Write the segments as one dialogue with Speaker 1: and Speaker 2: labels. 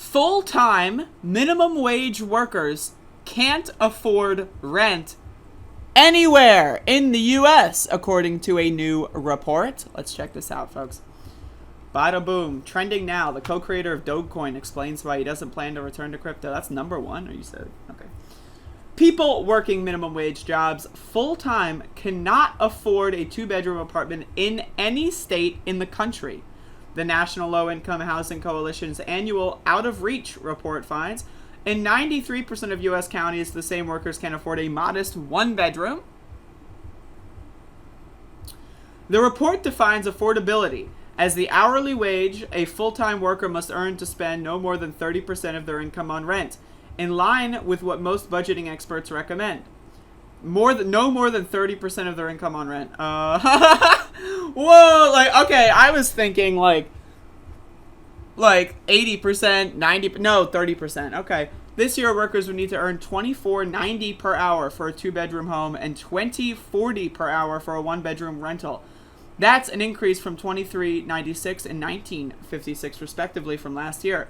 Speaker 1: Full-time minimum wage workers can't afford rent anywhere in the U.S., according to a new report. Let's check this out, folks. Bada boom. Trending now. The co-creator of Dogecoin explains why he doesn't plan to return to crypto. That's number one, or you said? Okay. People working minimum wage jobs full-time cannot afford a two-bedroom apartment in any state in the country. The National Low-Income Housing Coalition's annual out-of-reach report finds in 93% of U.S. counties, the same workers can afford a modest one-bedroom. The report defines affordability as the hourly wage a full-time worker must earn to spend no more than 30% of their income on rent, in line with what most budgeting experts recommend. No more than 30% of their income on rent. Whoa, okay, I was thinking like 80%, 30%. Okay. This year, workers would need to earn $24.90 per hour for a two-bedroom home and $20.40 per hour for a one-bedroom rental. That's an increase from $23.96 and $19.56, respectively, from last year.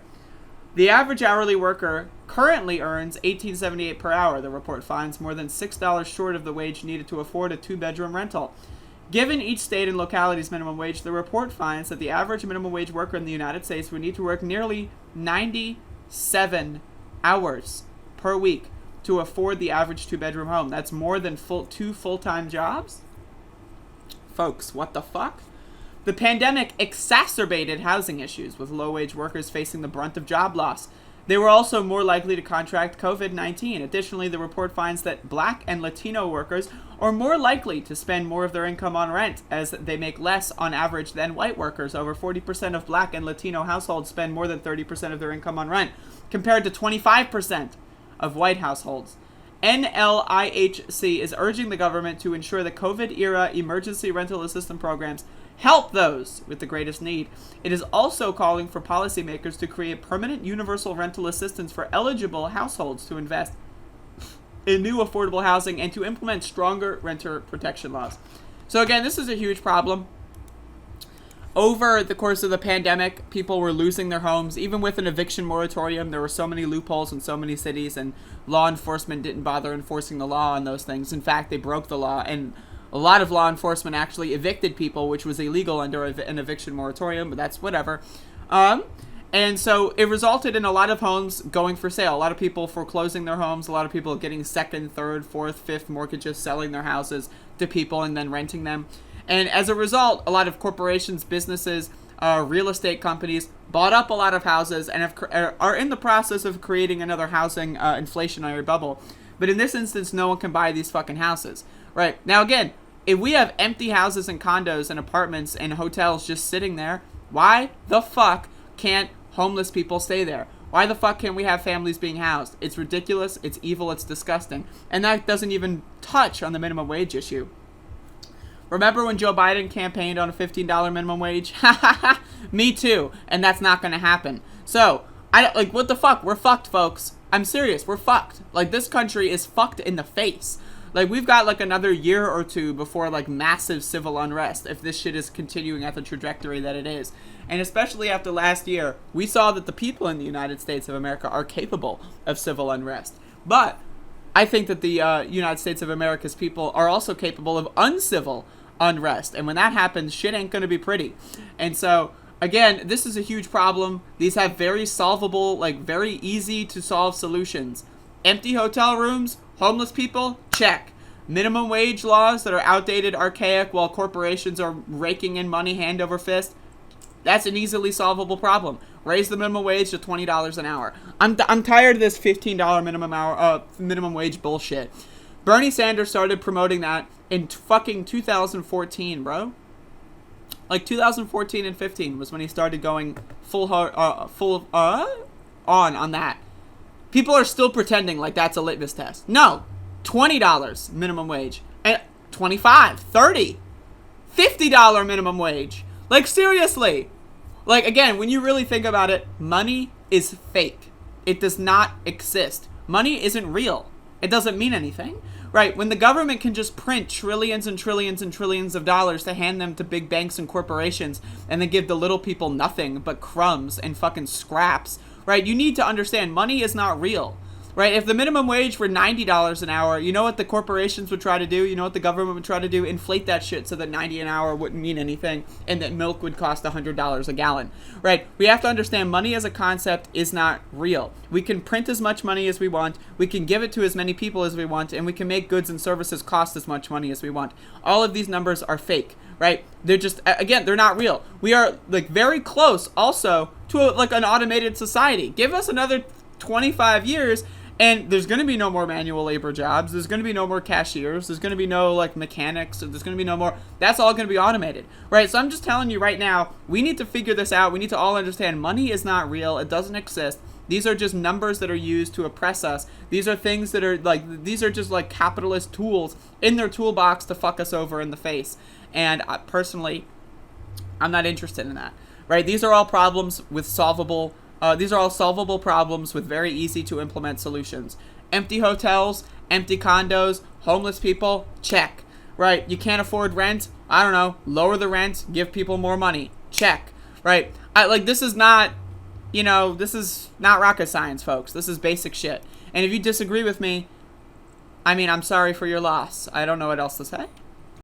Speaker 1: The average hourly worker currently earns $18.78 per hour. The report finds more than $6 short of the wage needed to afford a two-bedroom rental. Given each state and locality's minimum wage, the report finds that the average minimum wage worker in the United States would need to work nearly 97 hours per week to afford the average two-bedroom home. That's more than two full-time jobs? Folks, what the fuck? The pandemic exacerbated housing issues, with low-wage workers facing the brunt of job loss. They were also more likely to contract COVID-19. Additionally, the report finds that Black and Latino workers are more likely to spend more of their income on rent, as they make less on average than white workers. Over 40% of Black and Latino households spend more than 30% of their income on rent, compared to 25% of white households. NLIHC is urging the government to ensure that COVID-era emergency rental assistance programs help those with the greatest need. It is also calling for policymakers to create permanent universal rental assistance for eligible households to invest in new affordable housing and to implement stronger renter protection laws. So again, this is a huge problem. Over the course of the pandemic, people were losing their homes. Even with an eviction moratorium, there were so many loopholes in so many cities, and law enforcement didn't bother enforcing the law on those things. In fact, they broke the law, and a lot of law enforcement actually evicted people, which was illegal under an eviction moratorium, but that's whatever. And so it resulted in a lot of homes going for sale. A lot of people foreclosing their homes. A lot of people getting second, third, fourth, fifth mortgages, selling their houses to people and then renting them. And as a result, a lot of corporations, businesses, real estate companies bought up a lot of houses and are in the process of creating another housing inflationary bubble. But in this instance, no one can buy these fucking houses. Right. Now, again, if we have empty houses and condos and apartments and hotels just sitting there, why the fuck can't homeless people stay there? Why the fuck can't we have families being housed? It's ridiculous, it's evil, it's disgusting. And that doesn't even touch on the minimum wage issue. Remember when Joe Biden campaigned on a $15 minimum wage? Me too. And that's not going to happen. So, what the fuck? We're fucked, folks. I'm serious. We're fucked. This country is fucked in the face. We've got, another year or two before, massive civil unrest if this shit is continuing at the trajectory that it is. And especially after last year, we saw that the people in the United States of America are capable of civil unrest. But I think that the United States of America's people are also capable of uncivil unrest. And when that happens, shit ain't going to be pretty. And so, again, this is a huge problem. These have very solvable, very easy to solve solutions. Empty hotel rooms, homeless people, check. Minimum wage laws that are outdated, archaic, while corporations are raking in money hand over fist. That's an easily solvable problem. Raise the minimum wage to $20 an hour. I'm tired of this $15 minimum wage bullshit. Bernie Sanders started promoting that in fucking 2014, bro. 2014 and 15 was when he started going full on that. People are still pretending like that's a litmus test. No, $20 minimum wage, and $25, $30, $50 minimum wage. Seriously. Again, when you really think about it, money is fake. It does not exist. Money isn't real. It doesn't mean anything. Right? When the government can just print trillions and trillions and trillions of dollars to hand them to big banks and corporations and then give the little people nothing but crumbs and fucking scraps right? You need to understand money is not real, right? If the minimum wage were $90 an hour, you know what the corporations would try to do? You know what the government would try to do? Inflate that shit so that 90 an hour wouldn't mean anything and that milk would cost $100 a gallon, right? We have to understand money as a concept is not real. We can print as much money as we want, we can give it to as many people as we want, and we can make goods and services cost as much money as we want. All of these numbers are fake, right? They're just, again, they're not real. We are like very close also to like an automated society. Give us another 25 years and there's going to be no more manual labor jobs. There's going to be no more cashiers. There's going to be no like mechanics. There's going to be no more. That's all going to be automated, right? So I'm just telling you right now, we need to figure this out. We need to all understand money is not real. It doesn't exist. These are just numbers that are used to oppress us. These are things that are like, these are just like capitalist tools in their toolbox to fuck us over in the face. And personally, I'm not interested in that, right? These are all problems with solvable these are all solvable problems with very easy to implement solutions. Empty hotels, empty condos, homeless people, check. Right? You can't afford rent? I don't know. Lower the rent, give people more money. Check. Right? This is not, this is not rocket science, folks. This is basic shit. And if you disagree with me, I'm sorry for your loss. I don't know what else to say.